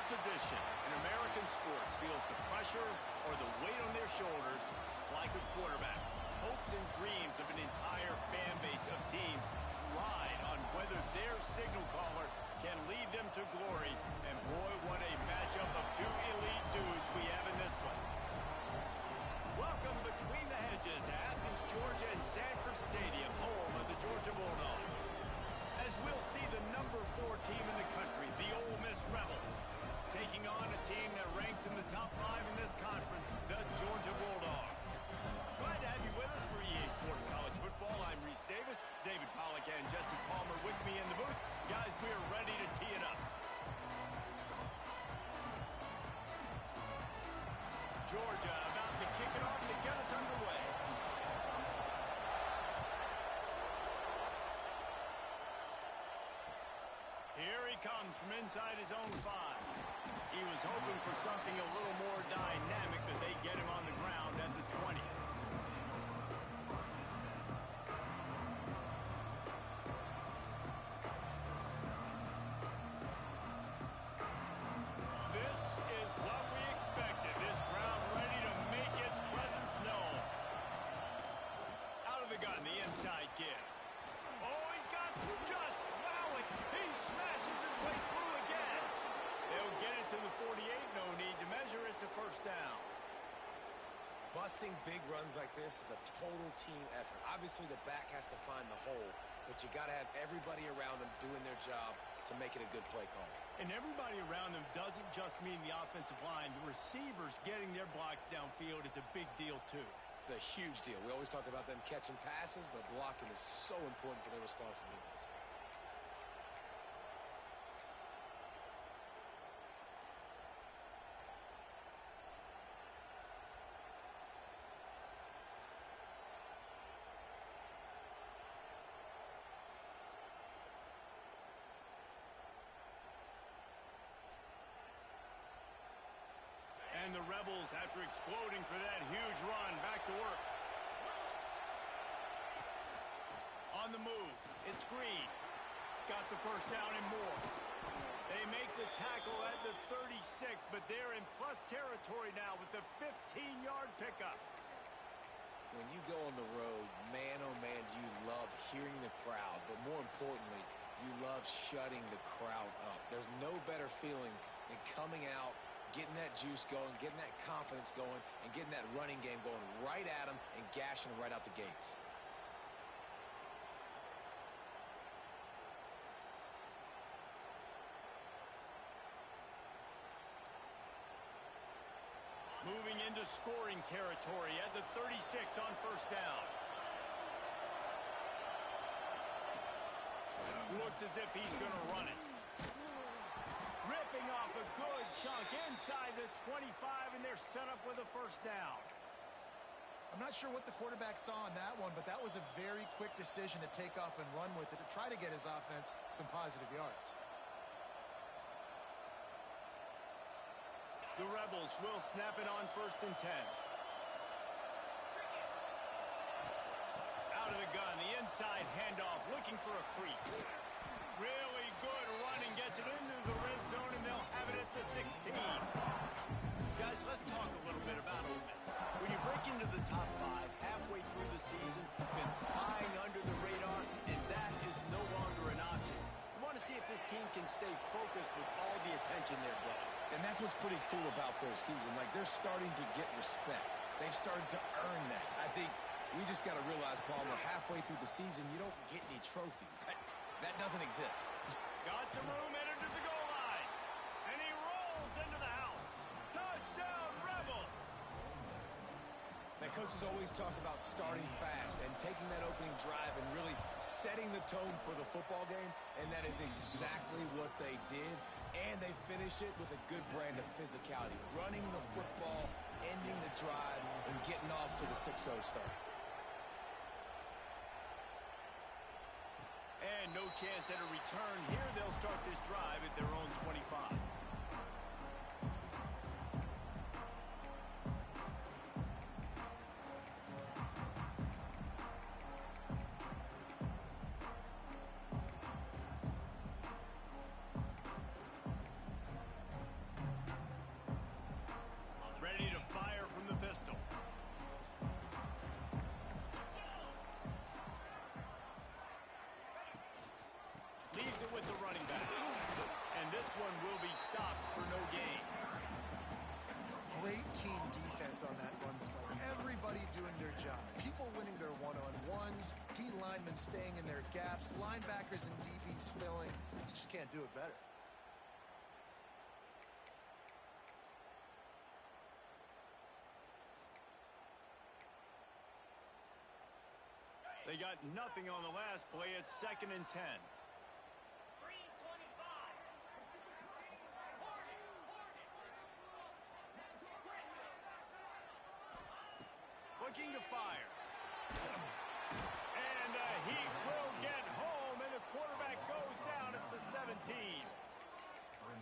position in American sports feels the pressure or the weight on their shoulders like a quarterback. Hopes and dreams of an entire fan base of teams ride on whether their signal caller can lead them to glory. And boy, what a matchup of two elite dudes we have in this one. Welcome between the hedges to Athens, Georgia and Sanford Stadium, home of the Georgia Bulldogs. As we'll see the number 4 team in the country, the Ole Miss Rebels, taking on a team that ranks in the top 5 in this conference, the Georgia Bulldogs. Glad to have you with us for EA Sports College Football. I'm Reese Davis, David Pollack and Jesse Palmer with me in the booth. Guys, we are ready to tee it up. Georgia about to kick it off to get us underway. Here he comes from inside his own 5. He was hoping for something a little more dynamic, that they get him on the ground at the 20th. This is what we expected. This crowd ready to make its presence known. Out of the gun, the inside give. Oh, he's got just plowing. He smashes his way through again. They'll get it to the 48. No need to measure. It's a first down. Busting big runs like this is a total team effort. Obviously, the back has to find the hole, but you got to have everybody around them doing their job to make it a good play call. And everybody around them doesn't just mean the offensive line. The receivers getting their blocks downfield is a big deal, too. It's a huge deal. We always talk about them catching passes, but blocking is so important for their responsibilities. And the Rebels, after exploding for that huge run, back to work. On the move, it's Green. Got the first down and more. They make the tackle at the 36, but they're in plus territory now with the 15-yard pickup. When you go on the road, man, oh man, you love hearing the crowd, but more importantly, you love shutting the crowd up. There's no better feeling than coming out, getting that juice going, getting that confidence going, and getting that running game going right at them and gashing them right out the gates. Moving into scoring territory at the 36 on first down. Looks as if he's going to run it. Ripping off a good chunk inside the 25, and they're set up with a first down. I'm not sure what the quarterback saw on that one, but that was a very quick decision to take off and run with it to try to get his offense some positive yards. The Rebels will snap it on 1st and 10. Out of the gun, the inside handoff, looking for a crease. Really good running, gets it into the red zone, and they'll have it at the 16. Guys, let's talk a little bit about Ole Miss. When you break into the top 5 halfway through the season, been flying under the radar, and that is no longer an option. You want to see if this team can stay focused with all the attention they're getting. And that's what's pretty cool about their season. Like, they're starting to get respect. They've started to earn that. I think we just got to realize, Palmer, halfway through the season, you don't get any trophies. That doesn't exist. Got some room, entered to the goal line. And he rolls into the house. Touchdown, Rebels! Now, coaches always talk about starting fast and taking that opening drive and really setting the tone for the football game, and that is exactly what they did, and they finish it with a good brand of physicality, running the football, ending the drive, and getting off to the 6-0 start. And no chance at a return here. They'll start this drive at their own 25. offense on that run play. Everybody doing their job. People winning their one-on-ones, D linemen staying in their gaps, linebackers and DBs filling. You just can't do it better. They got nothing on the last play. It's 2nd and 10. Looking to fire. And he will get home, and the quarterback goes down at the 17.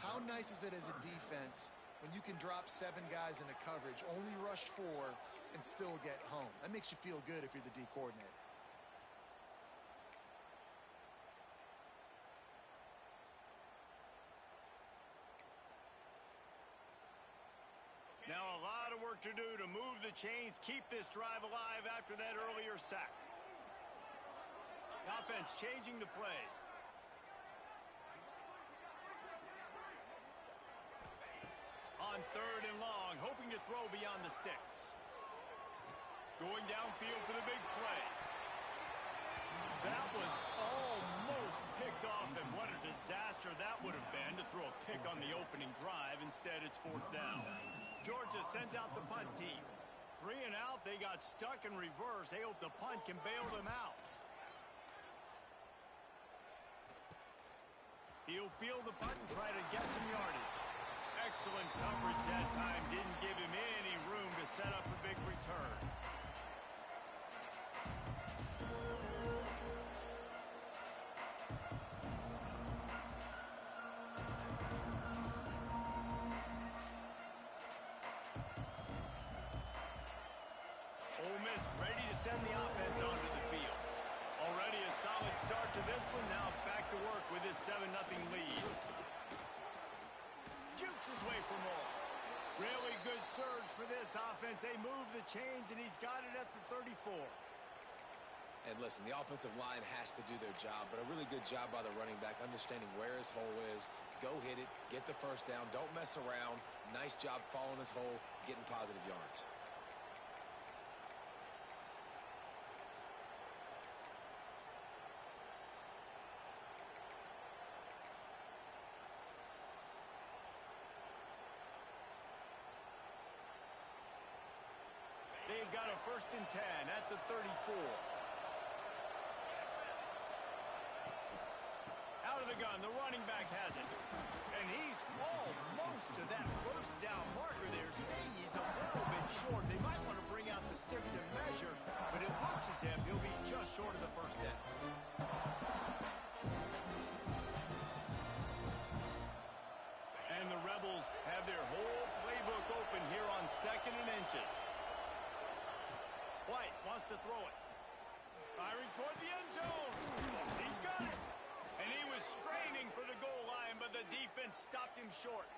How nice is it as a defense when you can drop 7 guys into coverage, only rush 4, and still get home? That makes you feel good if you're the D coordinator. Now a lot of work to do to move the chains, keep this drive alive after that earlier sack. The offense changing the play. On 3rd and long, hoping to throw beyond the sticks. Going downfield for the big play. That was almost picked off, and what a disaster that would have been to throw a pick on the opening drive. Instead, it's 4th down. Georgia sends out the punt team. 3 and out, they got stuck in reverse. They hope the punt can bail them out. He'll field the punt and try to get some yardage. Excellent coverage that time. Didn't give him any room to set up a big return. Ole Miss ready to send the offense onto the field. Already a solid start to this one. Now back to work with his 7-0 lead. Jukes his way for more. Really good surge for this offense. They move the chains, and he's got it at the 34. And listen, the offensive line has to do their job, but a really good job by the running back, understanding where his hole is. Go hit it, get the first down, don't mess around. Nice job following his hole, getting positive yards. They've got a 1st and 10 at the 34. Out of the gun, the running back has it. And he's almost to that 1st down marker there, saying he's a little bit short. They might want to bring out the sticks and measure, but it looks as if he'll be just short of the 1st down. And the Rebels have their whole playbook open here on 2nd and inches. White wants to throw it. Firing toward the end zone. He's got it. And he was straining for the goal line, but the defense stopped him short.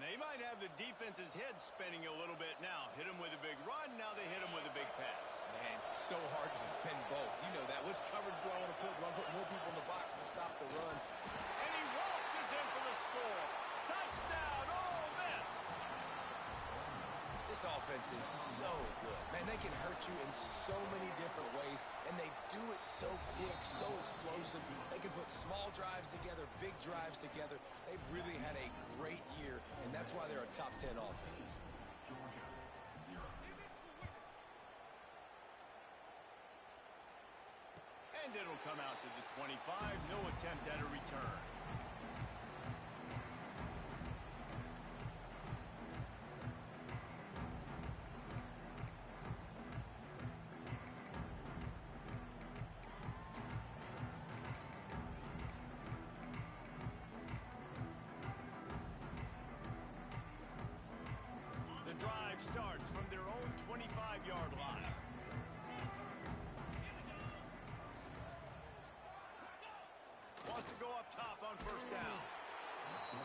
They might have the defense's head spinning a little bit now. Hit him with a big run. Now they hit him with a big pass. Man, so hard to defend both. You know that. Which coverage do I want to put? Do I put more people in the box to stop the run? And he waltzes in for the score. Touchdown, Ole Miss. This offense is so good. Man, they can hurt you in so many different ways, and they do it so quick, so explosive. They can put small drives together, big drives together. They've really had a great year, and that's why they're a top 10 offense. And it'll come out to the 25. No attempt at a return. The drive starts from their own 25-yard line. Wants to go up top on 1st down.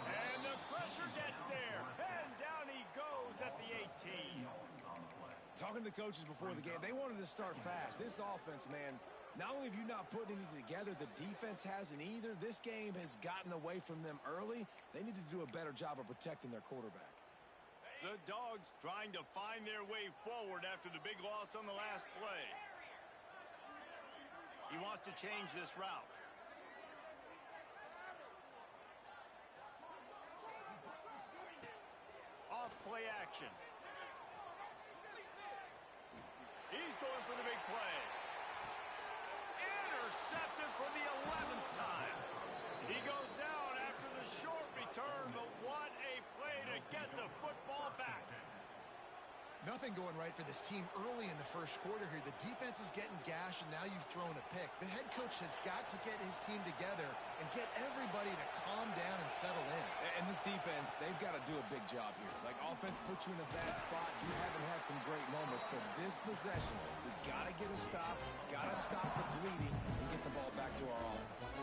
And the pressure gets there. And down he goes at the 18. Talking to the coaches before the game, they wanted to start fast. This offense, man, not only have you not put anything together, the defense hasn't either. This game has gotten away from them early. They need to do a better job of protecting their quarterback. The Dogs trying to find their way forward after the big loss on the last play. He wants to change this route. Off play action. He's going for the big play. Intercepted for the 11th time. He goes down after the short return, but what a play to get the football back. Nothing going right for this team early in the first quarter here. The defense is getting gashed, and now you've thrown a pick. The head coach has got to get his team together and get everybody to calm down and settle in. And this defense, they've got to do a big job here. Like, offense puts you in a bad spot. You haven't had some great moments, but this possession, we got to get a stop, got to stop the bleeding, and get the ball back to our offense.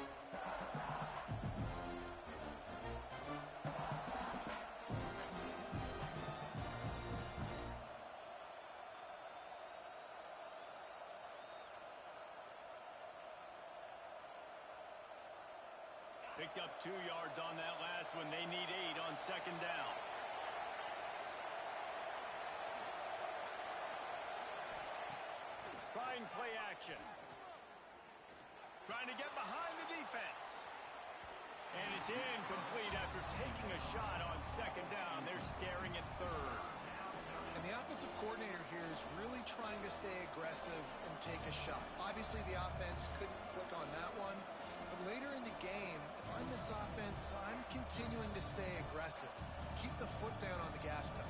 Picked up 2 yards on that last one. They need 8 on second down. Trying play action. Trying to get behind the defense. And it's incomplete after taking a shot on second down. They're staring at third. And the offensive coordinator here is really trying to stay aggressive and take a shot. Obviously, the offense couldn't click on that one. But later in the game, if I'm this offense, I'm continuing to stay aggressive. Keep the foot down on the gas pedal.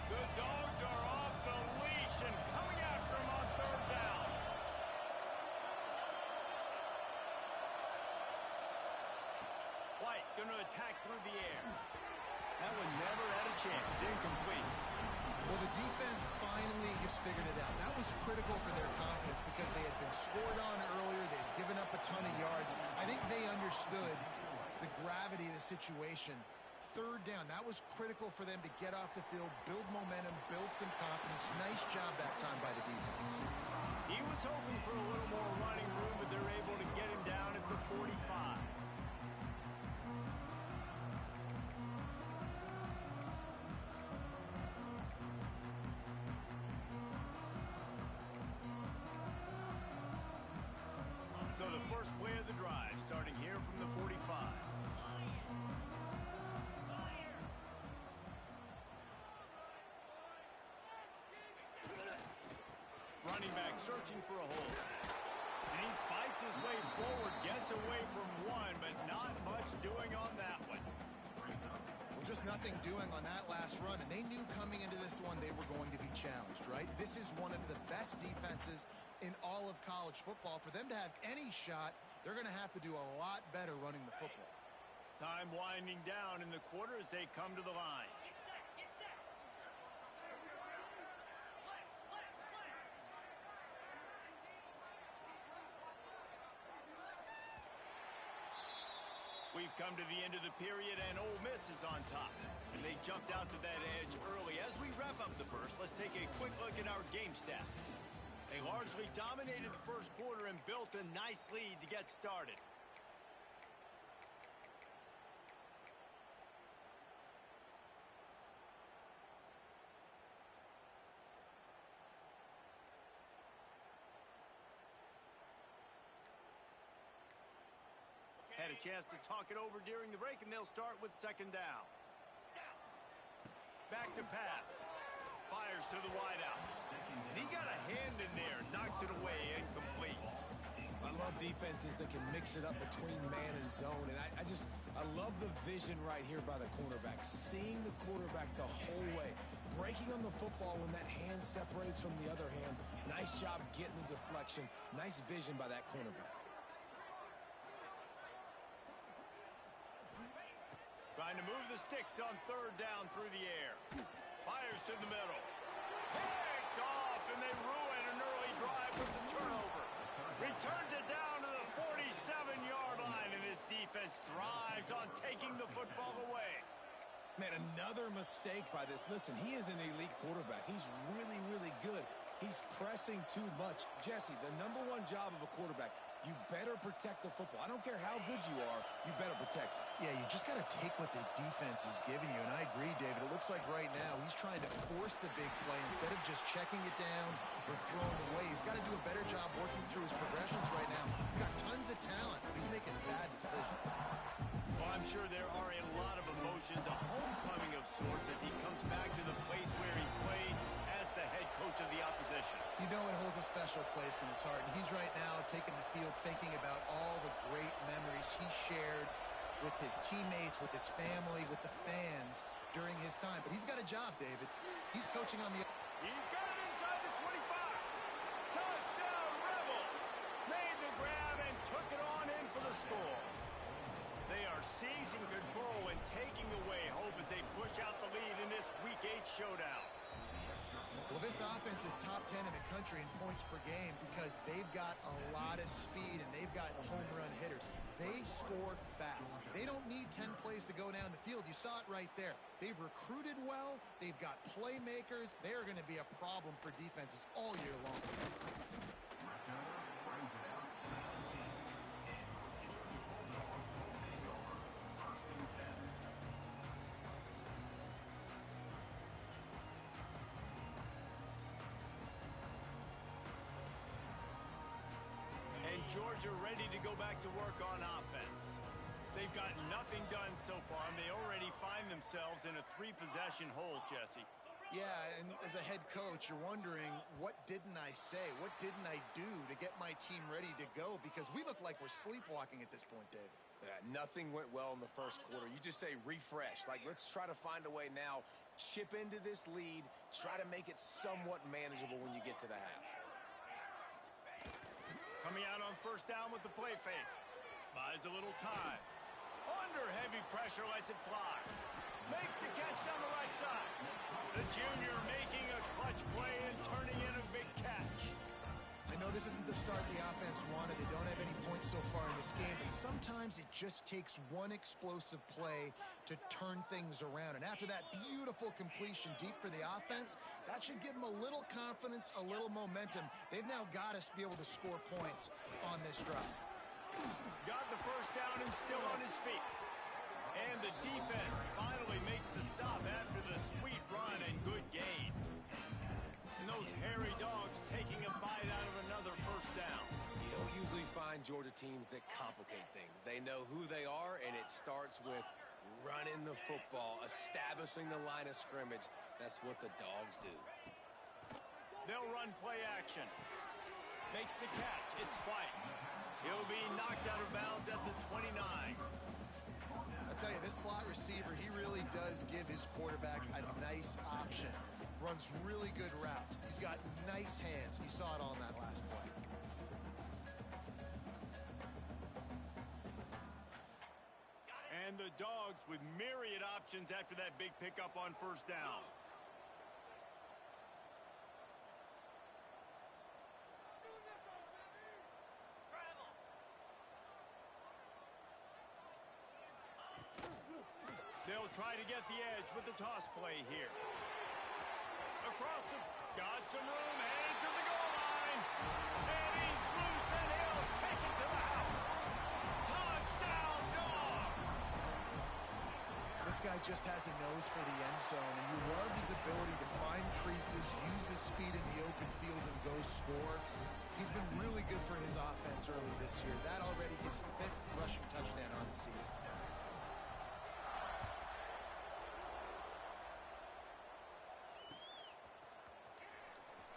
The Dogs are off the leash and coming after him on third down. White going to attack through the air. That one never had a chance. Incomplete. Well, the defense finally has figured it out. That was critical for their confidence because they had been scored on earlier. They had given up a ton of yards. I think they understood the gravity of the situation. Third down, that was critical for them to get off the field, build momentum, build some confidence. Nice job that time by the defense. He was hoping for a little more running room, but they're able to get him down at the 45. So the first play of the drive, starting here from the 45. Running back searching for a hole. And he fights his way forward, gets away from one, but not much doing on that one. Well, just nothing doing on that last run, and they knew coming into this one they were going to be challenged, right? This is one of the best defenses in all of college football. For them to have any shot, they're going to have to do a lot better running the football. Time winding down in the quarter as they come to the line. We've come to the end of the period, and Ole Miss is on top. And they jumped out to that edge early. As we wrap up the first, let's take a quick look at our game stats. They largely dominated the first quarter and built a nice lead to get started. Had a chance to talk it over during the break, and they'll start with second down. Back to pass. Fires to the wideout. And he got a hand in there. Knocks it away. Incomplete. I love defenses that can mix it up between man and zone. And I love the vision right here by the cornerback. Seeing the quarterback the whole way. Breaking on the football when that hand separates from the other hand. Nice job getting the deflection. Nice vision by that cornerback. Trying to move the sticks on third down through the air. Fires to the middle. Picked off, and they ruin an early drive with the turnover. Returns it down to the 47-yard line, and his defense thrives on taking the football away. Man, another mistake by this. Listen, he is an elite quarterback. He's really, really good. He's pressing too much. Jesse, the #1 job of a quarterback, You better protect the football. I don't care how good you are, you better protect it. Yeah, you just got to take what the defense is giving you, and I agree, David. It looks like right now he's trying to force the big play instead of just checking it down or throwing away. He's got to do a better job working through his progressions right now. He's got tons of talent, but he's making bad decisions. Well, I'm sure there are a lot of emotions, a homecoming of sorts as he comes back to the place where he played as the head coach of the opposition. You know it holds a special place in his heart, and he's right now taking the field thinking about all the great memories he shared with his teammates, with his family, with the fans during his time. But he's got a job, David. He's coaching on the... He's got it inside the 25. Touchdown, Rebels. Made the grab and took it on in for the score. They are seizing control and taking away hope as they push out the lead in this Week 8 showdown. Well, this offense is top 10 in the country in points per game because they've got a lot of speed and they've got home run hitters. They score fast. They don't need 10 plays to go down the field. You saw it right there. They've recruited well. They've got playmakers. They are going to be a problem for defenses all year long. Georgia ready to go back to work on offense. They've got nothing done so far, and they already find themselves in a 3-possession hole, Jesse. Yeah, and as a head coach, you're wondering, what didn't I say? What didn't I do to get my team ready to go? Because we look like we're sleepwalking at this point, David. Yeah, nothing went well in the first quarter. You just say refresh. Like, let's try to find a way now. Chip into this lead. Try to make it somewhat manageable when you get to the half. Coming out on first down with the play fake. Buys a little time. Under heavy pressure, lets it fly. Makes the catch down the right side. The junior making a clutch play and turning in a big catch. I know this isn't the start the offense wanted. They don't have any points so far in this game, but sometimes it just takes one explosive play to turn things around. And after that beautiful completion deep for the offense, that should give them a little confidence, a little momentum. They've now got to be able to score points on this drive. Got the first down and still on his feet. And the defense finally makes the stop after the sweet run and good gain. And those hairy dogs taking a bite out of another first down. You don't usually find Georgia teams that complicate things. They know who they are, and it starts with running the football, establishing the line of scrimmage. That's what the dogs do. They'll run play action. Makes the catch. It's White. He'll be knocked out of bounds at the 29. I'll tell you, this slot receiver, he really does give his quarterback a nice option. Runs really good routes. He's got nice hands. You saw it on that last play. And the dogs with myriad options after that big pickup on first down. They'll try to get the edge with the toss play here. Across the... Got some room, heading to the goal line. And he's loose, and he'll take it to the house. Touchdown, Dogs! This guy just has a nose for the end zone, and you love his ability to find creases, use his speed in the open field, and go score. He's been really good for his offense early this year. That already his 5th rushing touchdown on the season.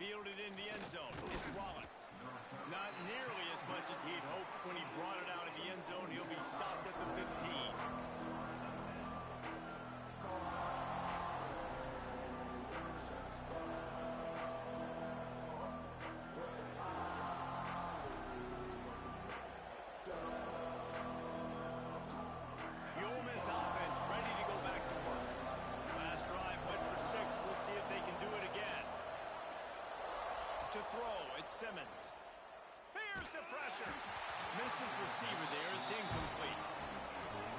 Fielded in the end zone. It's Wallace. Not nearly as much as he'd hoped when he brought it out of the end zone. He'll be stopped at the 15. The Ole Miss offense ready to go back to work. Last drive went for 6. We'll see if they can do it again. To throw, it's Simmons. Here's the pressure. Missed his receiver there. It's incomplete.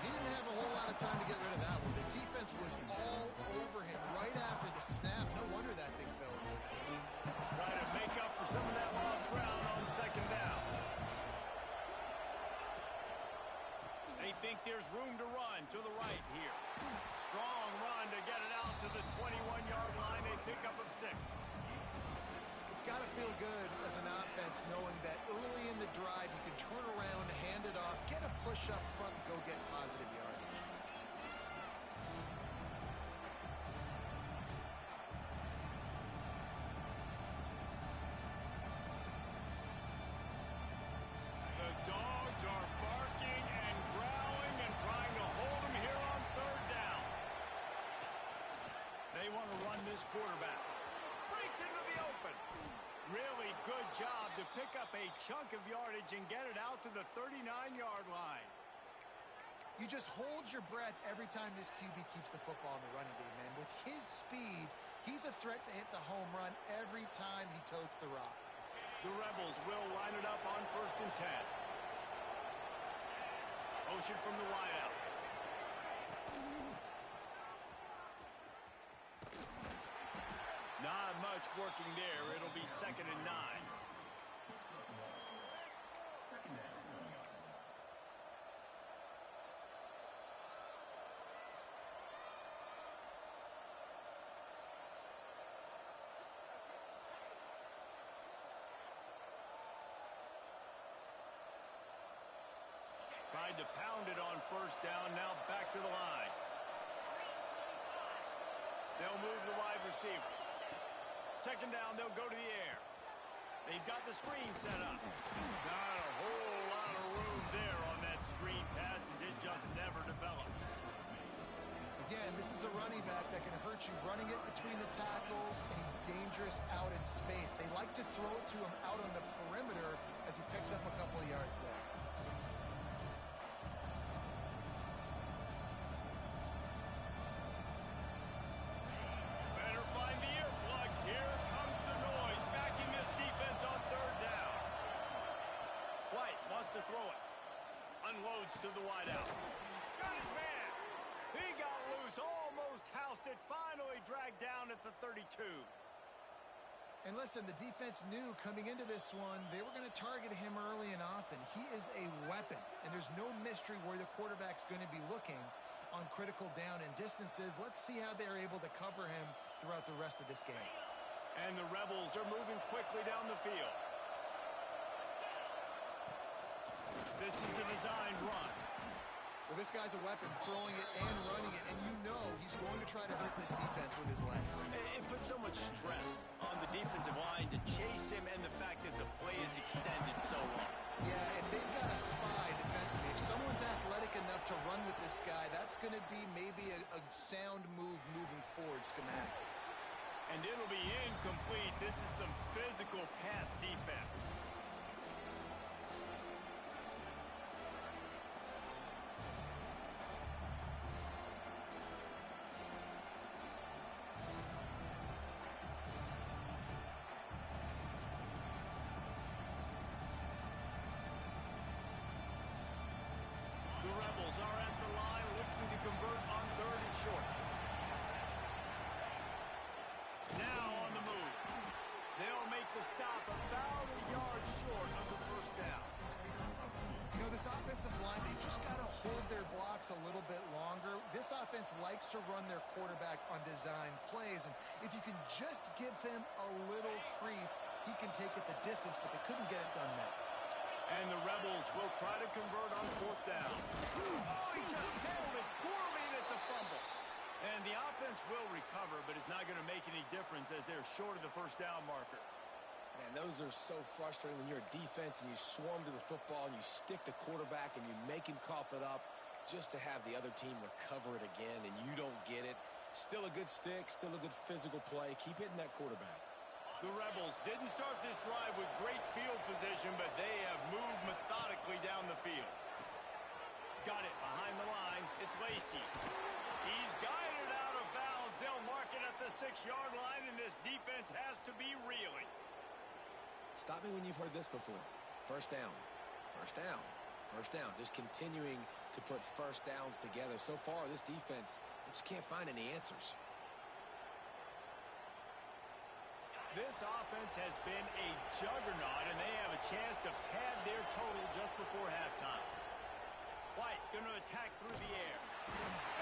He didn't have a whole lot of time to get rid of that one. The defense was all over him right after the snap. No wonder that thing fell. Trying to make up for some of that lost ground on second down. think there's room to run to the right here. Strong run to get it out to the 21-yard line. A pickup of 6. It's got to feel good as an offense knowing that early in the drive you can turn around, hand it off, get a push up front, and go get positive yardage. The dogs are barking and growling and trying to hold them here on 3rd down. They want to run this quarterback. Breaks into the open. Really good job to pick up a chunk of yardage and get it out to the 39-yard line. You just hold your breath every time this QB keeps the football in the running game, man. With his speed, he's a threat to hit the home run every time he totes the rock. The Rebels will line it up on 1st and 10. Motion from the wideout. Not much working there. It'll be 2nd and 9. Tried to pound it on 1st down. Now back to the line. They'll move the wide receiver. 2nd down, they'll go to the air. They've got the screen set up. Not a whole lot of room there on that screen pass as it just never developed. Again, this is a running back that can hurt you running it between the tackles, and he's dangerous out in space. They like to throw it to him out on the perimeter as he picks up a couple of yards there. To throw it. Unloads to the wideout. Got his man. He got loose. Almost housed it. Finally dragged down at the 32. And listen, the defense knew coming into this one, they were going to target him early and often. He is a weapon, and there's no mystery where the quarterback's going to be looking on critical down and distances. Let's see how they're able to cover him throughout the rest of this game. And the Rebels are moving quickly down the field. This is a designed run. Well, this guy's a weapon, throwing it and running it, and you know he's going to try to hurt this defense with his legs. It puts so much stress on the defensive line to chase him and the fact that the play is extended so long. Yeah, if they've got a spy defensively, if someone's athletic enough to run with this guy, that's going to be maybe a sound move moving forward schematically. And it'll be incomplete. This is some physical pass defense. The Rebels are at the line looking to convert on 3rd and short. Now on the move. They'll make the stop about a yard short of the 1st down. You know, this offensive line, they just got to hold their blocks a little bit longer. This offense likes to run their quarterback on design plays, and if you can just give him a little crease, he can take it the distance, but they couldn't get it done there. And the Rebels will try to convert on 4th down. Oh, he just held it poorly, and it's a fumble. And the offense will recover, but it's not going to make any difference as they're short of the 1st down marker. Man, those are so frustrating when you're a defense and you swarm to the football and you stick the quarterback and you make him cough it up just to have the other team recover it again, and you don't get it. Still a good stick, still a good physical play. Keep hitting that quarterback. The Rebels didn't start this drive with great field position, but they have moved methodically down the field. Got it behind the line. It's Lacey. He's guided out of bounds. They'll mark it at the 6-yard line, and this defense has to be reeling. Stop me when you've heard this before. 1st down. 1st down. 1st down. Just continuing to put 1st downs together. So far, this defense just can't find any answers. This offense has been a juggernaut, and they have a chance to pad their total just before halftime. White going to attack through the air.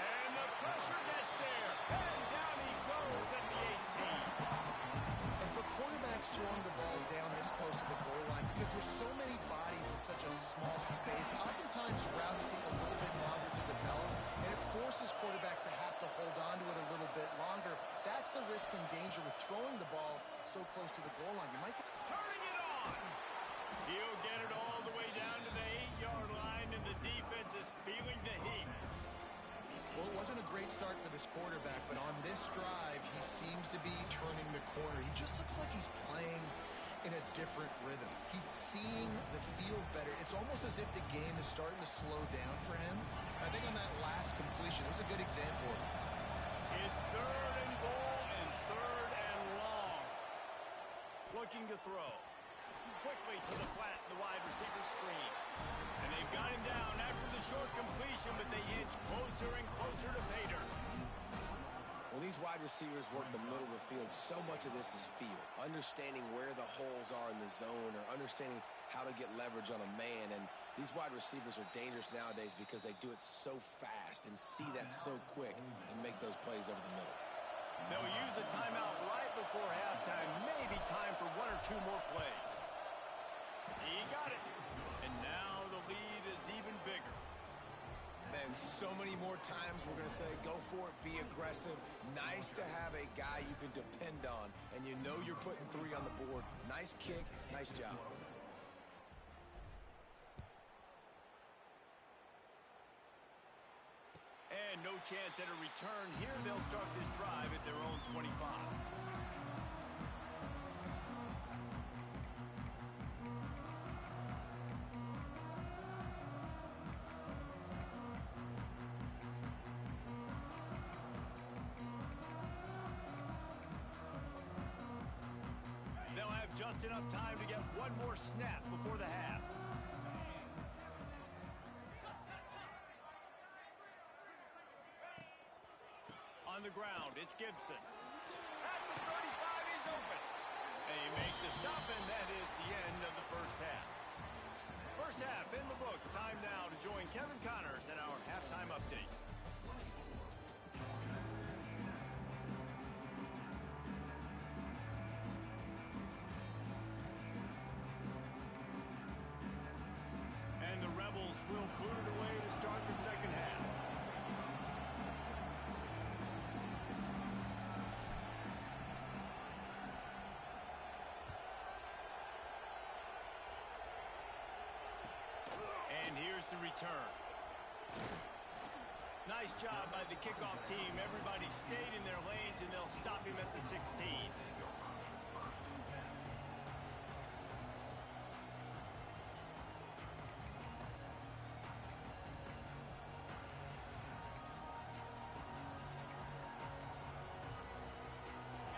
And the pressure gets there. And down he goes at the 18. And for quarterbacks throwing the ball down this close to the goal line, because there's so many bodies in such a small space, oftentimes routes take a little bit longer to develop, and it forces quarterbacks to have to hold on to it a little bit longer. That's the risk and danger with throwing the ball so close to the goal line. You might get... Turning it on. He'll get it all the way down to the 8-yard line, and the defense is feeling the heat. Well, it wasn't a great start for this quarterback, but on this drive, he seems to be turning the corner. He just looks like he's playing in a different rhythm. He's seeing the field better. It's almost as if the game is starting to slow down for him. I think on that last completion, it was a good example of it. It's 3rd and goal and 3rd and long. Looking to throw. Quickly to the flat, the wide receiver screen. And they've got him down after the short completion, but they inch closer and closer to pay dirt. When these wide receivers work the middle of the field, so much of this is feel. Understanding where the holes are in the zone or understanding how to get leverage on a man. And these wide receivers are dangerous nowadays because they do it so fast and see that so quick and make those plays over the middle. They'll use a timeout right before halftime. Maybe time for 1 or 2 more plays. He got it. And now the lead is even bigger. And so many more times we're going to say, go for it, be aggressive. Nice to have a guy you can depend on, and you know you're putting 3 on the board. Nice kick, nice job. And no chance at a return here. They'll start this drive at their own 25. They'll have just enough time to get one more snap before the half. On the ground, it's Gibson. At the 35, he's open. They make the stop, and that is the end of the first half. First half in the books. Time now to join Kevin Connors in our halftime update. And the Rebels will boot it away to start the second half. And here's the return. Nice job by the kickoff team. Everybody stayed in their lanes, and they'll stop him at the 16.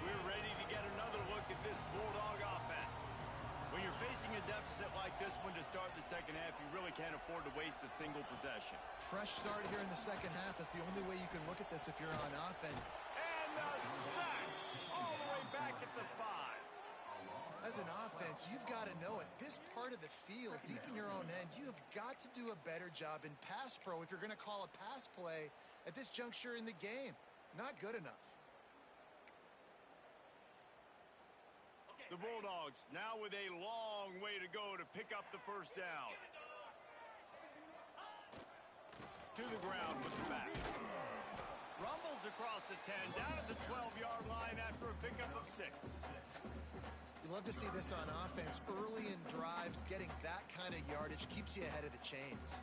We're ready to get another look at this Bulldog offense. When you're facing a deficit like this one to start the second half, you really can't afford to waste a single possession. Fresh start here in the second half. That's the only way you can look at this if you're on offense. And the sack all the way back at the 5. As an offense, you've got to know it. This part of the field, deep in your own end, you have got to do a better job in pass pro if you're going to call a pass play at this juncture in the game. Not good enough. The Bulldogs now with a long way to go to pick up the first down. To the ground with the back. Rumbles across the 10, down at the 12-yard line after a pickup of 6. You love to see this on offense. Early in drives, getting that kind of yardage keeps you ahead of the chains.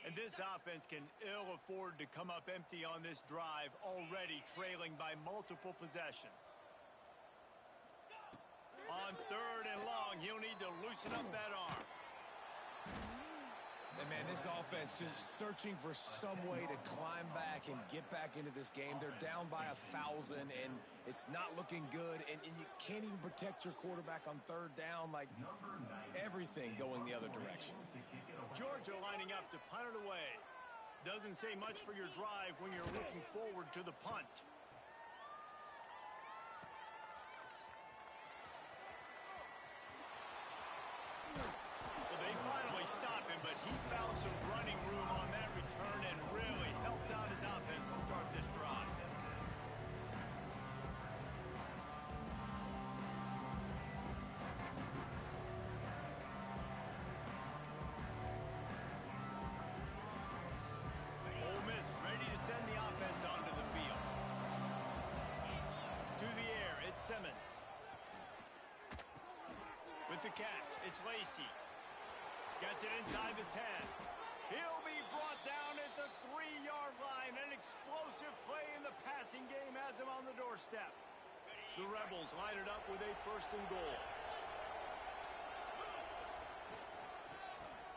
And this offense can ill afford to come up empty on this drive, already trailing by multiple possessions. On 3rd and long, he'll need to loosen up that arm. And man, this offense just searching for some way to climb back and get back into this game. They're down by 1,000, and it's not looking good. And you can't even protect your quarterback on 3rd down. Like, everything going the other direction. Georgia lining up to punt it away. Doesn't say much for your drive when you're looking forward to the punt. Well, they finally stop him, but he found some running room on that return and really helps out his offense to start this drive. Ole Miss ready to send the offense onto the field. To the air, it's Simmons. With the catch, it's Lacey. Gets it inside the 10. He'll be brought down at the 3-yard line. An explosive play in the passing game has him on the doorstep. The Rebels line it up with a 1st and goal.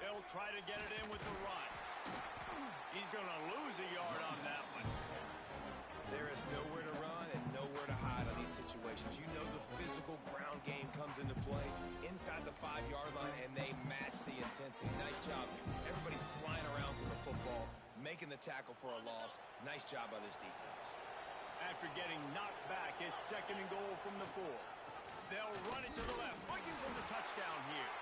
They'll try to get it in with the run. He's going to lose a yard on that one. There is nowhere to run and nowhere to hide on these situations. You know the physical ground game comes into play inside the 5-yard line, and they match the intensity. Nice job. Everybody flying around to the football, making the tackle for a loss. Nice job by this defense. After getting knocked back, it's 2nd and goal from the 4. They'll run it to the left, looking for the touchdown here.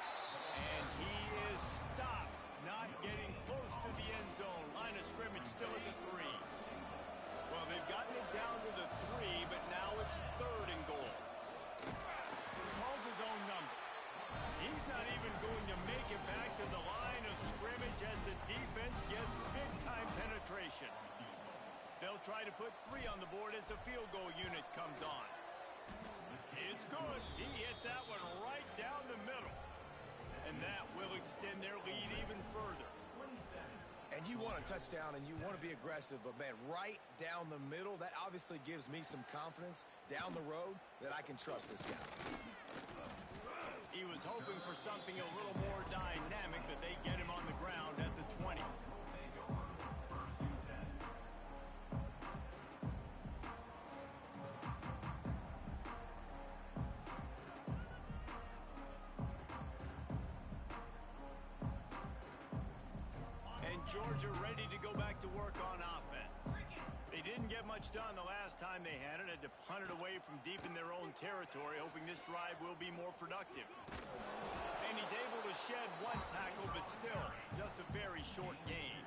And he is stopped, not getting close to the end zone. Line of scrimmage still at the 3. Well, they've gotten it down to the 3, but now it's 3rd and goal. Calls his own number. He's not even going to make it back to the line of scrimmage as the defense gets big-time penetration. They'll try to put 3 on the board as the field goal unit comes on. It's good. He hit that one right down the middle. And that will extend their lead even further. And you want a touchdown and you want to be aggressive, but man, right down the middle, that obviously gives me some confidence down the road that I can trust this guy. He was hoping for something a little more dynamic, but they get him on the ground at the 20. Georgia ready to go back to work on offense. They didn't get much done the last time they had it. Had to punt it away from deep in their own territory, hoping this drive will be more productive. And he's able to shed 1 tackle, but still, just a very short gain.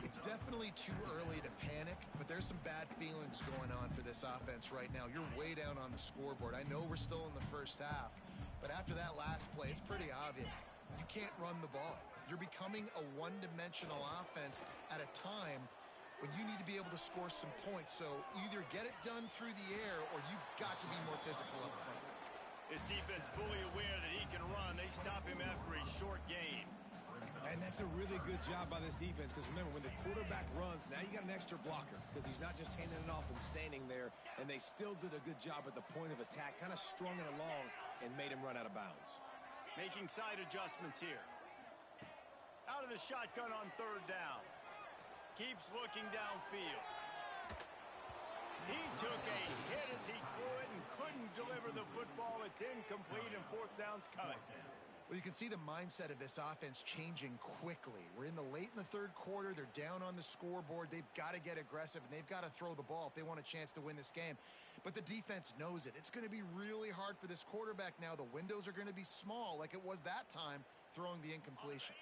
It's definitely too early to panic, but there's some bad feelings going on for this offense right now. You're way down on the scoreboard. I know we're still in the first half, but after that last play, it's pretty obvious. You can't run the ball. You're becoming a one-dimensional offense at a time when you need to be able to score some points. So either get it done through the air or you've got to be more physical up front. His defense fully aware that he can run. They stop him after a short gain. And that's a really good job by this defense because remember, when the quarterback runs, now you got an extra blocker because he's not just handing it off and standing there, and they still did a good job at the point of attack, kind of strung it along and made him run out of bounds. Making side adjustments here. Out of the shotgun on 3rd down. Keeps looking downfield. He took a hit as he threw it and couldn't deliver the football. It's incomplete and 4th down's coming. Well, you can see the mindset of this offense changing quickly. We're in the late in the 3rd quarter. They're down on the scoreboard. They've got to get aggressive, and they've got to throw the ball if they want a chance to win this game. But the defense knows it. It's going to be really hard for this quarterback now. The windows are going to be small like it was that time throwing the incompletion.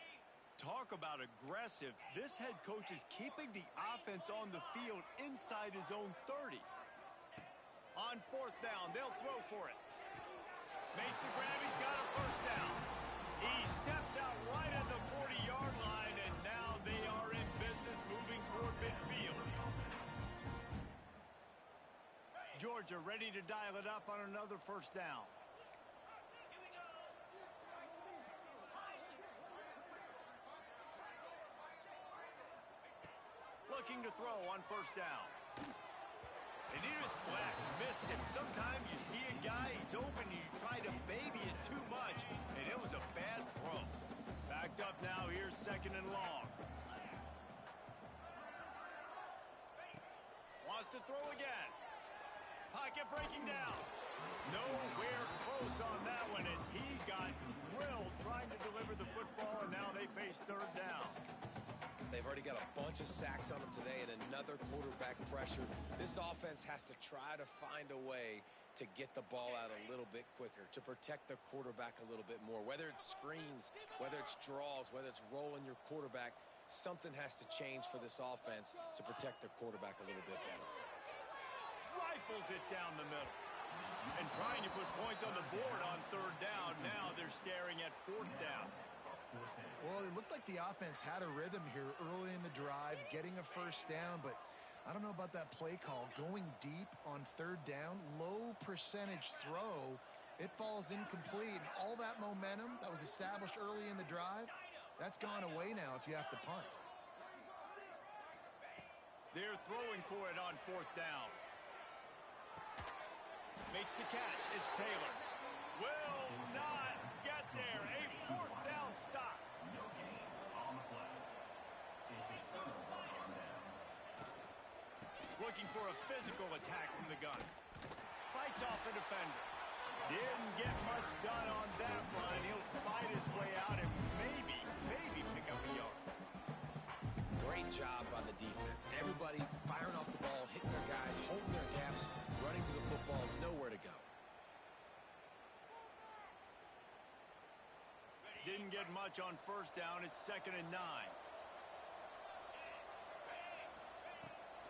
Talk about aggressive. This head coach is keeping the offense on the field inside his own 30. On 4th down, they'll throw for it. Makes the grab, he's got a 1st down. He steps out right at the 40-yard line, and now they are in business moving toward midfield. Georgia ready to dial it up on another 1st down. Looking to throw on 1st down. And he was flat, missed him. Sometimes you see a guy, he's open, and you try to baby it too much, and it was a bad throw. Backed up now, here's 2nd and long. Wants to throw again. Pocket breaking down. Nowhere close on that one as he got drilled trying to deliver the football, and now they face 3rd down. They've already got a bunch of sacks on them today and another quarterback pressure. This offense has to try to find a way to get the ball out a little bit quicker, to protect their quarterback a little bit more. Whether it's screens, whether it's draws, whether it's rolling your quarterback, something has to change for this offense to protect their quarterback a little bit better. Rifles it down the middle. And trying to put points on the board on third down. Now they're staring at fourth down. Well, it looked like the offense had a rhythm here early in the drive, getting a first down, but I don't know about that play call. Going deep on third down, low percentage throw, it falls incomplete, and all that momentum that was established early in the drive, that's gone away now if you have to punt. They're throwing for it on fourth down. Makes the catch. It's Taylor. Will not get there. A fourth down stop. Looking for a physical attack from the gun. Fights off a defender. Didn't get much done on that run. He'll fight his way out and maybe pick up a yard. Great job by the defense. Everybody firing off the ball, hitting their guys, holding their gaps, running to the football, nowhere to go. Didn't get much on first down. It's 2nd and 9.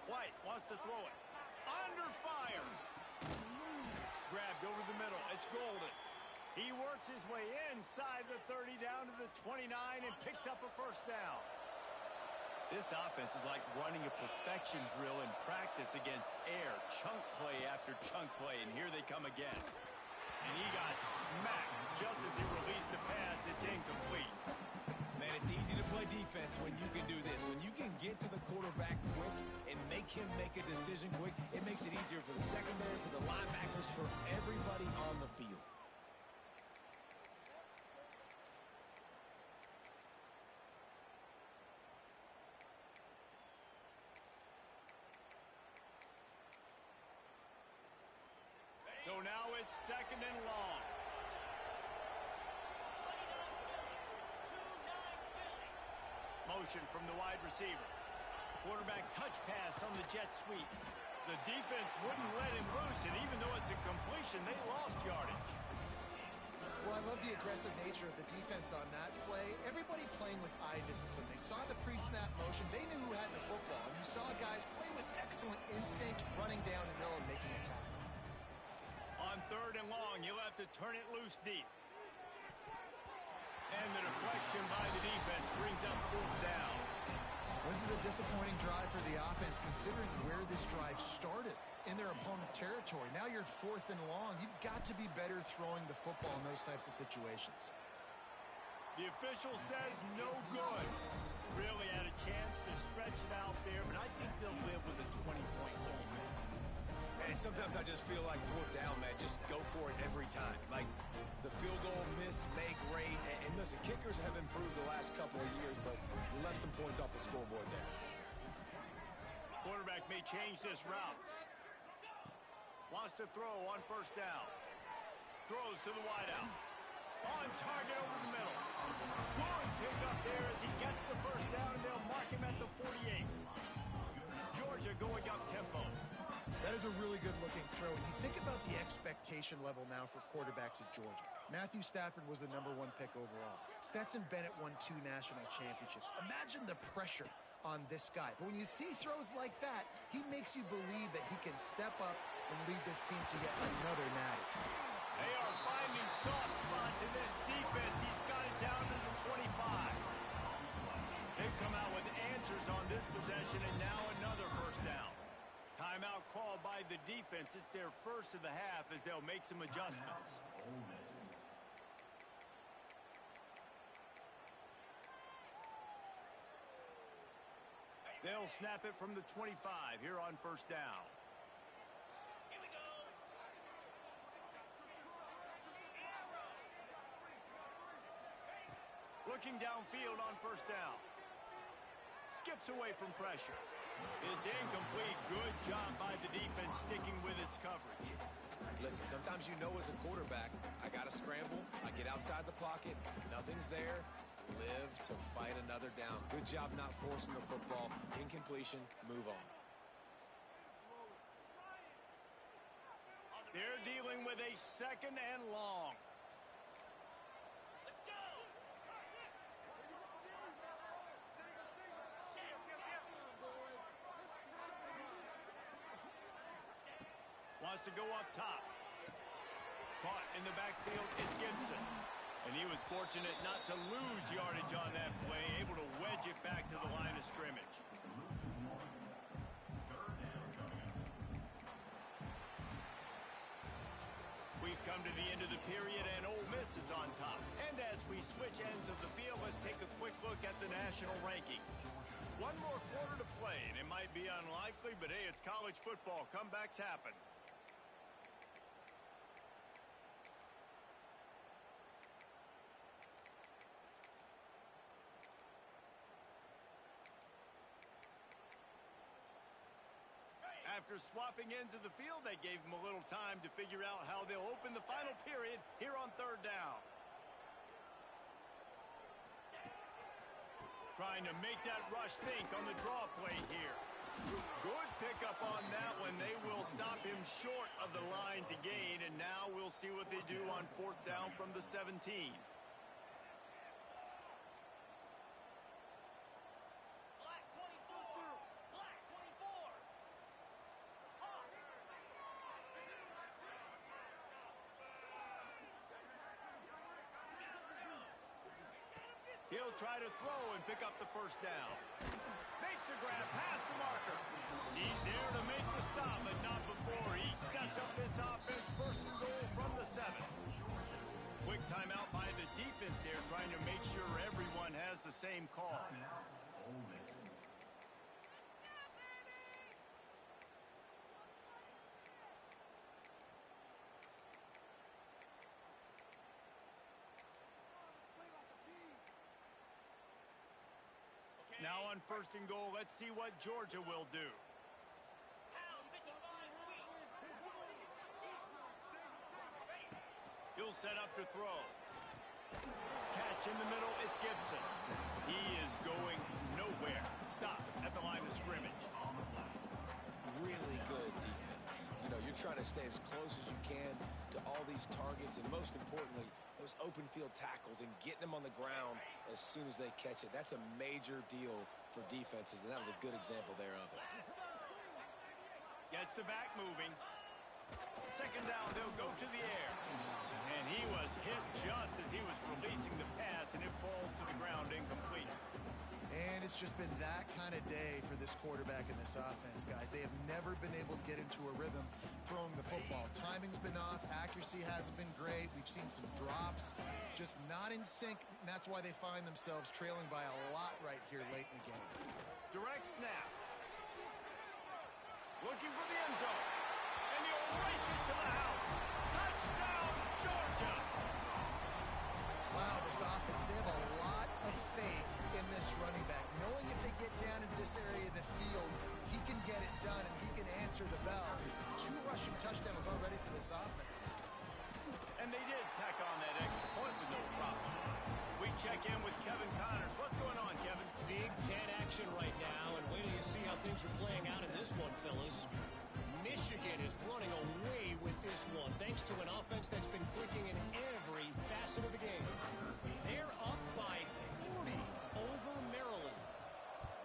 White wants to throw it. Under fire. Grabbed over the middle. It's Golden. He works his way inside the 30 down to the 29 and picks up a first down. This offense is like running a perfection drill in practice against air. Chunk play after chunk play, and here they come again. And he got smacked just as he released the pass. It's incomplete. Man, it's easy to play defense when you can do this. When you can get to the quarterback quick and make him make a decision quick, it makes it easier for the secondary, for the linebackers, for everybody on the field. So now it's 2nd and long. Motion from the wide receiver. Quarterback touch pass on the jet sweep. The defense wouldn't let him loose, and even though it's a completion, they lost yardage. Well, I love the aggressive nature of the defense on that play. Everybody playing with eye discipline. They saw the pre-snap motion. They knew who had the football. And you saw guys play with excellent instinct, running down the hill and making a tackle. On 3rd and long, you'll have to turn it loose deep. And the deflection by the defense brings up 4th down. This is a disappointing drive for the offense considering where this drive started in their opponent territory. Now you're 4th and long. You've got to be better throwing the football in those types of situations. The official says no good. Really had a chance to stretch it out there, but I think they'll live with a 20-point lead. And sometimes I just feel like 4th down, man, just go for it every time. Like the field goal miss, make rate. And listen, kickers have improved the last couple of years, but you left some points off the scoreboard there. Quarterback may change this route. Wants to throw on 1st down. Throws to the wideout. On target over the middle. Good pick up there as he gets the 1st down, and they'll mark him at the 48. Georgia going up tempo. That is a really good-looking throw. And you think about the expectation level now for quarterbacks at Georgia. Matthew Stafford was the #1 pick overall. Stetson Bennett won 2 national championships. Imagine the pressure on this guy. But when you see throws like that, he makes you believe that he can step up and lead this team to yet another natty. They are finding soft spots in this defense. He's got it down to the 25. They've come out with answers on this possession, and now another 1st down. Timeout called by the defense. It's their first of the half as they'll make some adjustments. They'll snap it from the 25 here on 1st down. Here we go. Looking downfield on 1st down. Skips away from pressure. It's incomplete. Good job by the defense sticking with its coverage. Listen, sometimes you know as a quarterback, I got to scramble. I get outside the pocket. Nothing's there. live to fight another down. Good job not forcing the football. Incompletion, move on. They're dealing with a 2nd and long. Wants to go up top. Caught in the backfield, it's Gibson. And he was fortunate not to lose yardage on that play, able to wedge it back to the line of scrimmage. We've come to the end of the period, and Ole Miss is on top. And as we switch ends of the field, let's take a quick look at the national rankings. One more quarter to play, and it might be unlikely, but hey, it's college football. Comebacks happen. After swapping ends of the field, they gave them a little time to figure out how they'll open the final period here on 3rd down. Trying to make that rush think on the draw play here. Good pickup on that one. They will stop him short of the line to gain, and now we'll see what they do on 4th down from the 17. He'll try to throw and pick up the 1st down. Makes the grab past the marker. He's there to make the stop, but not before. He sets up this offense 1st and goal from the 7. Quick timeout by the defense there, trying to make sure everyone has the same call. Now on 1st and goal, let's see what Georgia will do. He'll set up to throw. Catch in the middle, it's Gibson. He is going nowhere. Stop at the line of scrimmage. Really good defense. You know, you're trying to stay as close as you can to all these targets, and most importantly, those open field tackles and getting them on the ground as soon as they catch it. That's a major deal for defenses, and that was a good example there of it. Gets the back moving. 2nd down, they'll go to the air. And he was hit just as he was releasing the pass, and it falls to the ground incomplete. And it's just been that kind of day for this quarterback and this offense, guys. They have never been able to get into a rhythm throwing the football. Timing's been off. Accuracy hasn't been great. We've seen some drops, just not in sync, and that's why they find themselves trailing by a lot right here late in the game. Direct snap. Looking for the end zone. And he'll race it to the house. Touchdown, Georgia! Wow, this offense, they have a lot of faith in this running back, knowing if they get down into this area of the field, he can get it done and he can answer the bell. 2 rushing touchdowns already for this offense. And they did tack on that extra point with no problem. We check in with Kevin Connors. What's going on, Kevin? Big Ten action right now, and wait till you see how things are playing out in this one, fellas. Michigan is running away with this one, thanks to an offense that's been clicking in every facet of the game. They're up by 40 over Maryland.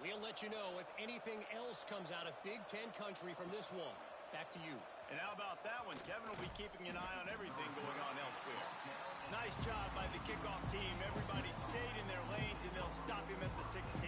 We'll let you know if anything else comes out of Big Ten country from this one. Back to you. And how about that one? Kevin will be keeping an eye on everything going on elsewhere. Nice job by the kickoff team. Everybody stayed in their lanes, and they'll stop him at the 16.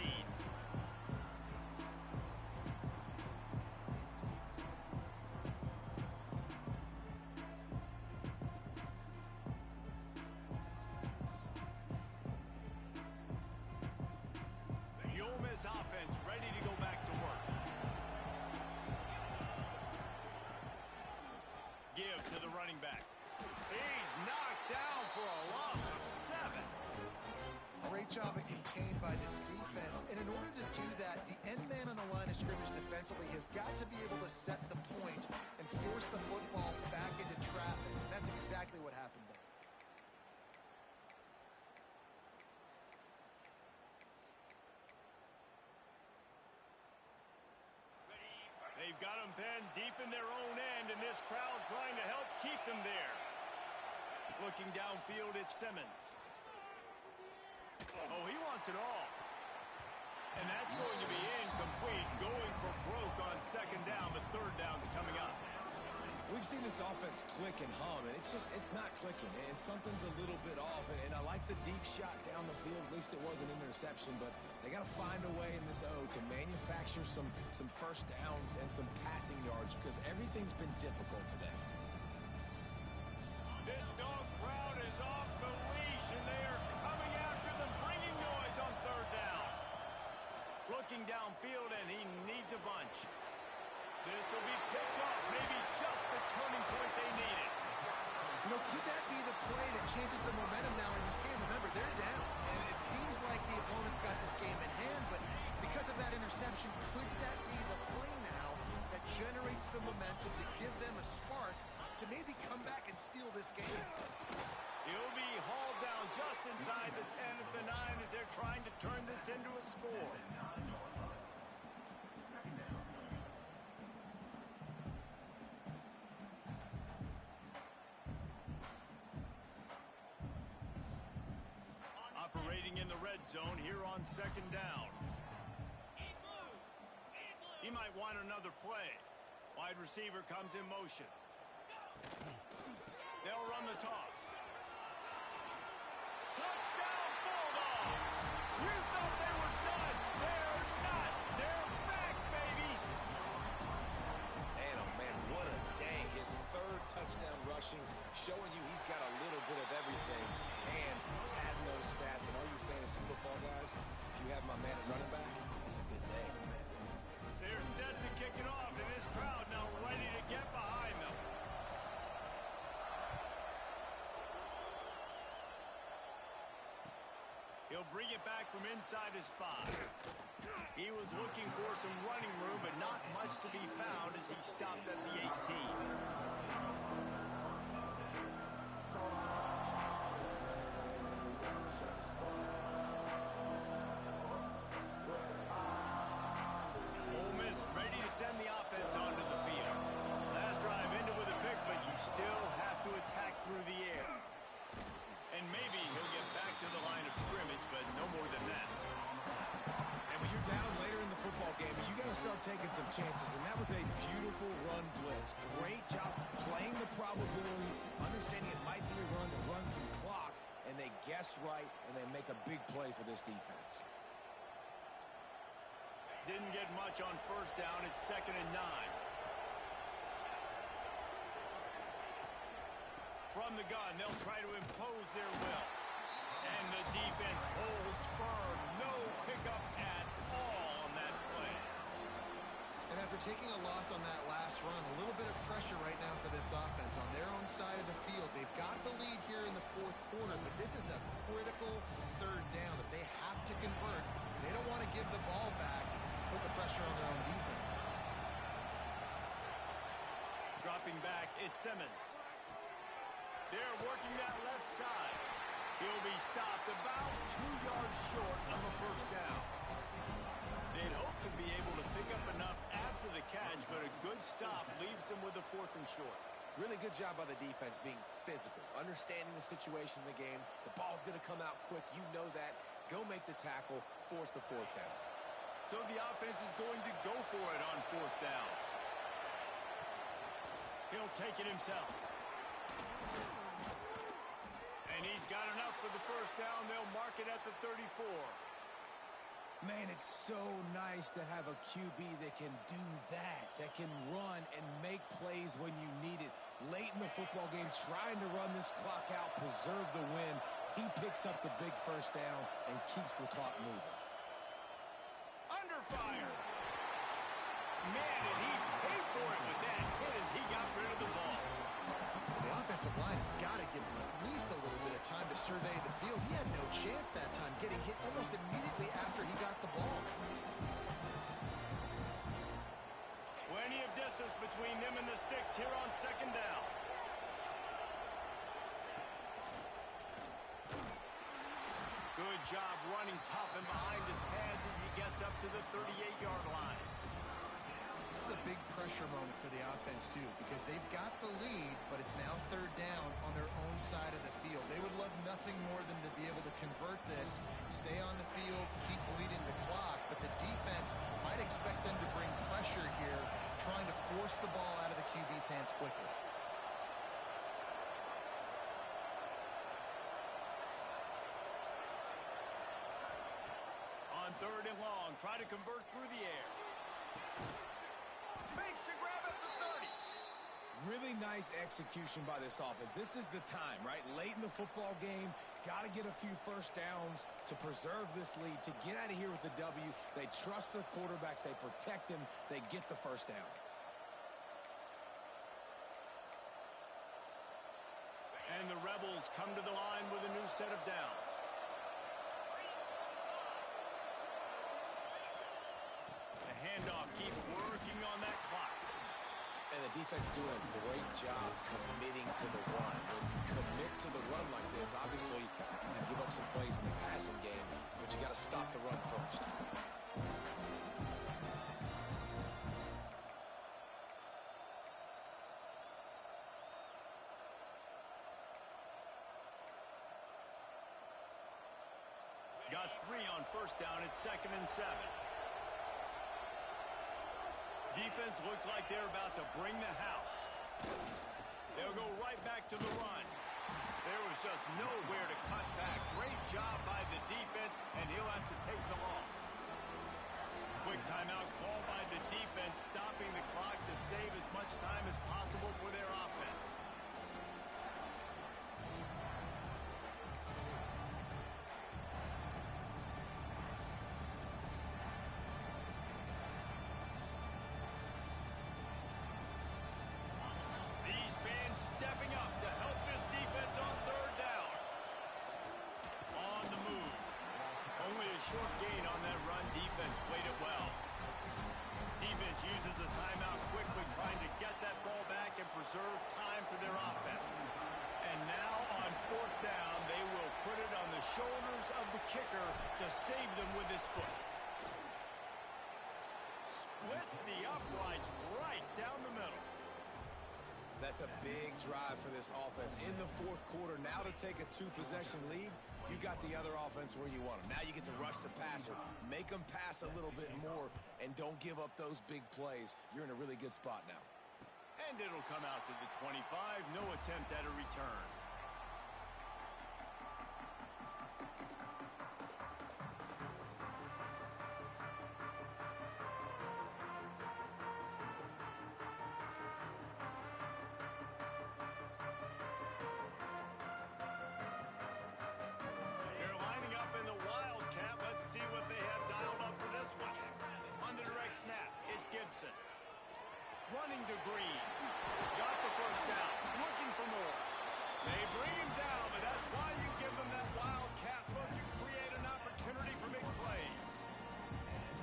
The Ole Miss offense ready to go back to work. Give to the running back. He's knocked down for a loss of 7. Great job at contained by this defense. And in order to do that, the end man on the line of scrimmage defensively has got to be able to set the point and force the football back into traffic. And that's exactly what happened there. They've got them pinned deep in their own end, and this crowd trying to help keep them there. Looking downfield, it's Simmons. Oh, he wants it all. And that's going to be incomplete, going for broke on second down, but third down's coming up. We've seen this offense click and hum, and it's not clicking, and something's a little bit off. And I like the deep shot down the field. At least it wasn't an interception, but they got to find a way in this O to manufacture some first downs and some passing yards because everything's been difficult today. This dog crowd is off the leash, and they are coming after them, bringing noise on third down. Looking downfield, and he needs a bunch. This will be picked off, maybe just the turning point they needed. You know, could that be the play that changes the momentum now in this game? Remember, they're down, and it seems like the opponent's got this game in hand, but because of that interception, could that be the play now that generates the momentum to give them a spark to maybe come back and steal this game? He'll be hauled down just inside the 10 at the 9 as they're trying to turn this into a score. Operating in the red zone here on second down. He might want another play. Wide receiver comes in motion. They'll run the toss. Touchdown, Bulldogs! You thought they were done. They're not. They're back, baby. Man, oh man, what a day. His third touchdown rushing, showing you he's got a little bit of everything. And adding those stats, and all you fantasy football guys, if you have my man at running back, it's a good day. They're set to kick it off, and this crowd now ready to get behind them. He'll bring it back from inside his 5. He was looking for some running room, but not much to be found as he stopped at the 18. Ole Miss ready to send the offense onto the field. Last drive ended with a pick, but you still have to attack through the air. And maybe he'll get back to the line of scrimmage, but no more than that. And when you're down later in the football game, you got to start taking some chances, and that was a beautiful run blitz. Great job playing the probability, understanding it might be a run to run some clock, and they guess right, and they make a big play for this defense. Didn't get much on first down. It's 2nd and 9. From the gun, they'll try to impose their will. And the defense holds firm. No pickup at all on that play. And after taking a loss on that last run, a little bit of pressure right now for this offense on their own side of the field. They've got the lead here in the fourth quarter, but this is a critical third down that they have to convert. They don't want to give the ball back, put the pressure on their own defense. Dropping back, it's Simmons. They're working that left side. He'll be stopped about 2 yards short of a first down. They'd hope to be able to pick up enough after the catch, but a good stop leaves them with a 4th and short. Really good job by the defense being physical, understanding the situation in the game. The ball's going to come out quick. You know that. Go make the tackle, force the 4th down. So the offense is going to go for it on 4th down. He'll take it himself. And he's got enough for the first down. They'll mark it at the 34. Man, it's so nice to have a QB that can do that can run and make plays when you need it. Late in the football game, trying to run this clock out, preserve the win. He picks up the big first down and keeps the clock moving. Under fire. Man, did he pay for it with that hit as he got rid of the ball. The offensive line has got to give him at least a little bit of time to survey the field. He had no chance that time, getting hit almost immediately after he got the ball. Plenty of distance between them and the sticks here on second down. Good job running tough and behind his pads as he gets up to the 38-yard line. This is a big pressure moment for the offense, too, because they've got the lead, but it's now third down on their own side of the field. They would love nothing more than to be able to convert this, stay on the field, keep bleeding the clock, but the defense might expect them to bring pressure here, trying to force the ball out of the QB's hands quickly. On third and long, try to convert through the air. Makes the grab at the 30. Really nice execution by this offense. This is the time, right? Late in the football game, got to get a few first downs to preserve this lead, to get out of here with the W. They trust their quarterback. They protect him. They get the first down. And the Rebels come to the line with a new set of downs. The handoff keeps working on that clock. And the defense doing a great job committing to the run. When you commit to the run like this, obviously you can give up some plays in the passing game, but you got to stop the run first. Got 3 on first down at 2nd and 7. Defense looks like they're about to bring the house. They'll go right back to the run. There was just nowhere to cut back. Great job by the defense, and he'll have to take the loss. Quick timeout called by the defense, stopping the clock to save as much time as possible for their offense. Stepping up to help this defense on third down. On the move. Only a short gain on that run. Defense played it well. Defense uses a timeout quickly, trying to get that ball back and preserve time for their offense. And now on fourth down, they will put it on the shoulders of the kicker to save them with his foot. Splits the uprights right down the middle. That's a big drive for this offense in the fourth quarter. Now to take a 2-possession lead, you got the other offense where you want them. Now you get to rush the passer, make them pass a little bit more, and don't give up those big plays. You're in a really good spot now. And it'll come out to the 25. No attempt at a return. Running to Green. Got the first down. Looking for more. They bring him down, but that's why you give them that wildcat look. You create an opportunity for big plays.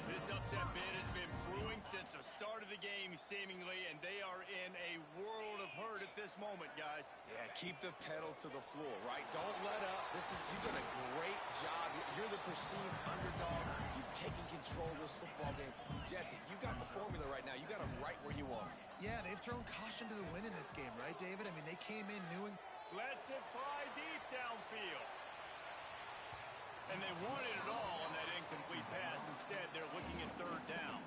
This upset bid has been brewing since the start of the game, seemingly, and they are in a world of hurt at this moment, guys. Yeah, keep the pedal to the floor, right? Don't let up. You've done a great job. You're the perceived underdog. You've taken control of this football game. Jesse, you got the formula right now. You got them right where you want them. Yeah, they've thrown caution to the wind in this game, right, David? I mean, they came in knowing... Lets it fly deep downfield. And they wanted it all on that incomplete pass. Instead, they're looking at third down.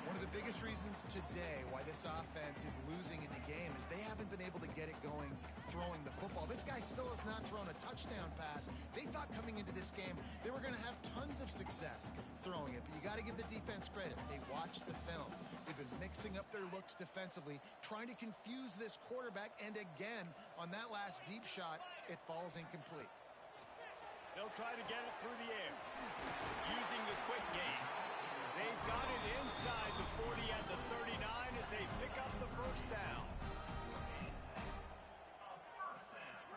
One of the biggest reasons today why this offense is losing in the game is they haven't been able to get it going throwing the football. This guy still has not thrown a touchdown pass. They thought coming into this game they were going to have tons of success throwing it, but you got to give the defense credit. They watched the film. They've been mixing up their looks defensively, trying to confuse this quarterback, and again, on that last deep shot, it falls incomplete. They'll try to get it through the air using the quick game. They've got it inside the 40 at the 39 as they pick up the first down.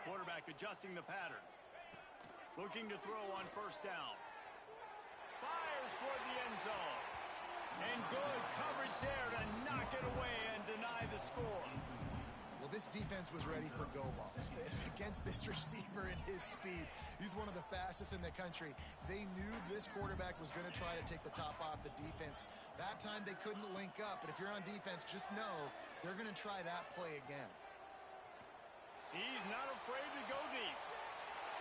Quarterback adjusting the pattern. Looking to throw on first down. Fires toward the end zone. And good coverage there to knock it away and deny the score. Well, this defense defense was ready for go balls. Against this receiver and his speed, he's one of the fastest in the country. They knew this quarterback was going to try to take the top off the defense. That time they couldn't link up, but if you're on defense, just know they're going to try that play again. He's not afraid to go deep.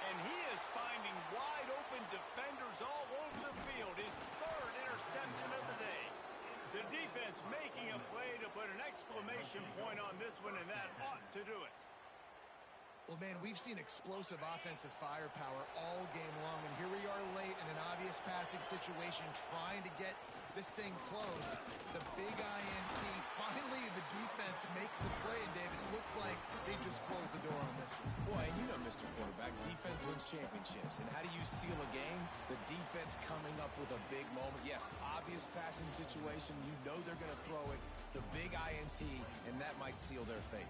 And he is finding wide open defenders all over the field. His third interception of the day. The defense making a play to put an exclamation point on this one, and that ought to do it. Well, man, we've seen explosive offensive firepower all game long, and here we are late in an obvious passing situation trying to get this thing close. The big INT, finally the defense makes a play, and David, it looks like they just closed the door on this one. Boy, and you know, Mr. Quarterback, defense wins championships. And how do you seal a game? The defense coming up with a big moment. Yes, obvious passing situation. You know they're going to throw it. The big INT, and that might seal their fate.